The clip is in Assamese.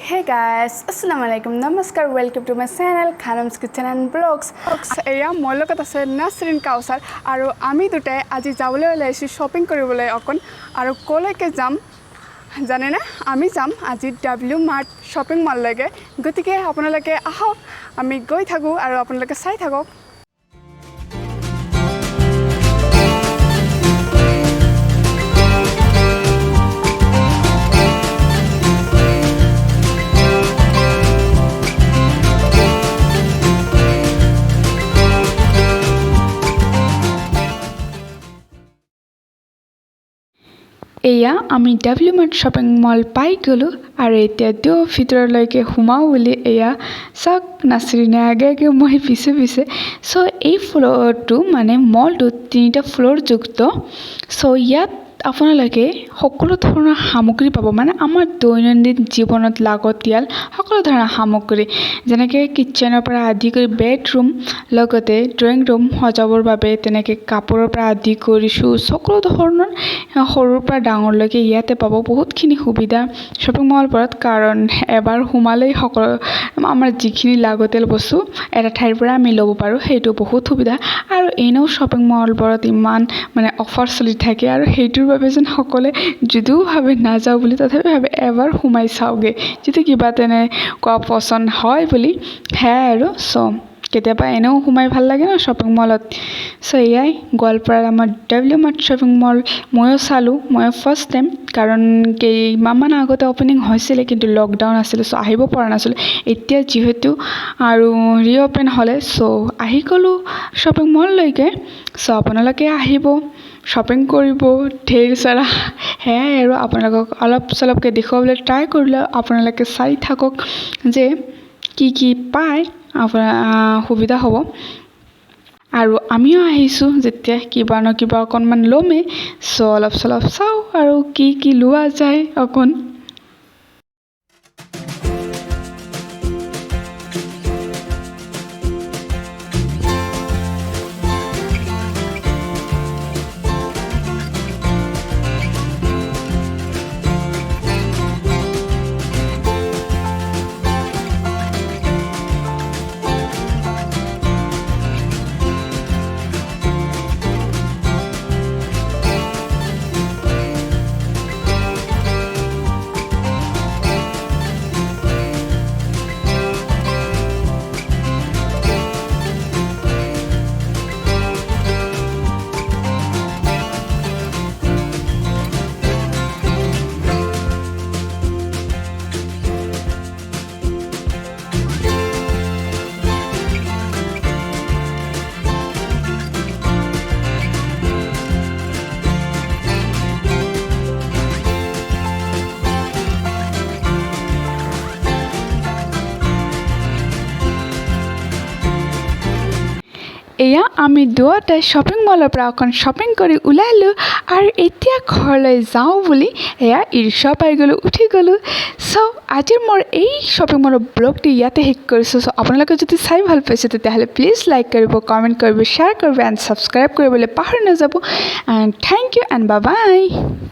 Hey guys, Assalamualaikum, Namaskar, welcome to my channel Khanam's Kitchen and Vlogs. এয়া মোৰ লগত আছে নাছৰিন কাউসাৰ আৰু আমি দুটাই আজি যাবলৈ ওলাইছো শপিং কৰিবলৈ অকন আৰু কলৈকে যাম জানে না আমি যাম আজি W Mart শপিং মললৈকে গতিকে আপোনালোকে আহক আমি গৈ থাকো আৰু আপোনালোকে চাই থাকক এয়া আমি W Mart শপিং মল পাই গলো আৰু এতিয়া দিও ভিতৰলৈকে সোমাও বুলি এয়া সক নাছৰিনে আগে মই পিছে সো এই ফ্লোৰটো মানে মলটো তিনিটা ফ্লোৰ যুক্ত সো ইয়াত আপোনালোকে সকলো ধৰণৰ সামগ্ৰী পাব মানে আমাৰ দৈনন্দিন জীৱনত লাগতিয়াল সকলো ধৰণৰ সামগ্ৰী যেনেকৈ কিচেনৰ পৰা আদি কৰি বেডৰুম লগতে ড্ৰয়িং ৰুম সজাবৰ বাবে তেনেকৈ কাপোৰৰ পৰা আদি কৰি শুজ সকলো ধৰণৰ সৰুৰ পৰা ডাঙৰলৈকে ইয়াতে পাব বহুতখিনি সুবিধা শপিং মলবোৰত কাৰণ এবাৰ সোমালেই সকলো আমাৰ যিখিনি লাগতিয়াল বস্তু এটা ঠাইৰ পৰা আমি ল'ব পাৰোঁ সেইটো বহুত সুবিধা আৰু এনেও শপিং মলবোৰত ইমান মানে অফাৰ চলি থাকে আৰু সেইটোৰ বাবে যেন সকলে যদিও ভাবে নাযাওঁ বুলি তথাপি ভাবে এবাৰ সোমাই চাওঁগে যদি কিবা তেনে কোৱা পছন্দ হয় বুলি হে আৰু সো কেতিয়াবা এনেও সোমাই ভাল লাগে ন শপিং মলত সো এয়াই গোৱালপাৰাৰ আমাৰ W Mart শপিং মল ময়ো চালোঁ মই ফাৰ্ষ্ট টাইম কাৰণ কেইমাহমান আগতে অপেনিং হৈছিলে কিন্তু লকডাউন আছিলে সো আহিব পৰা নাছিলোঁ এতিয়া যিহেতু আৰু ৰিঅপেন হ'লে সো আহি গ'লোঁ শপিং মললৈকে সো আপোনালোকে আহিব শপিং কৰিব ঢেৰ সাৰা হে আৰু আপোনালোকক অলপ চলপকৈ দেখুৱাবলৈ ট্ৰাই কৰিলে আপোনালোকে চাই থাকক যে কি পায় সুবিধা হ'ব আৰু আমিও আহিছোঁ যেতিয়া কিবা ন কিবা অকণমান ল'মেই সো অলপ চলপ চাওঁ আৰু কি লোৱা যায় অকণ এয়া আমি দুয়োটাই শপিং মলৰ পৰা অকণ শপিং কৰি ওলালোঁ আৰু এতিয়া ঘৰলৈ যাওঁ বুলি এয়া ৰিক্সা পাই গ'লোঁ উঠি গ'লোঁ সো আজিৰ মোৰ এই শপিং মলৰ ব্লগটো ইয়াতে শেষ কৰিছোঁ সো আপোনালোকে যদি চাই ভাল পাইছে তেতিয়াহ'লে প্লিজ লাইক কৰিব কমেণ্ট কৰিব শ্বেয়াৰ কৰিব এণ্ড ছাবস্ক্ৰাইব কৰিবলৈ পাহৰি নাযাব and thank you and bye by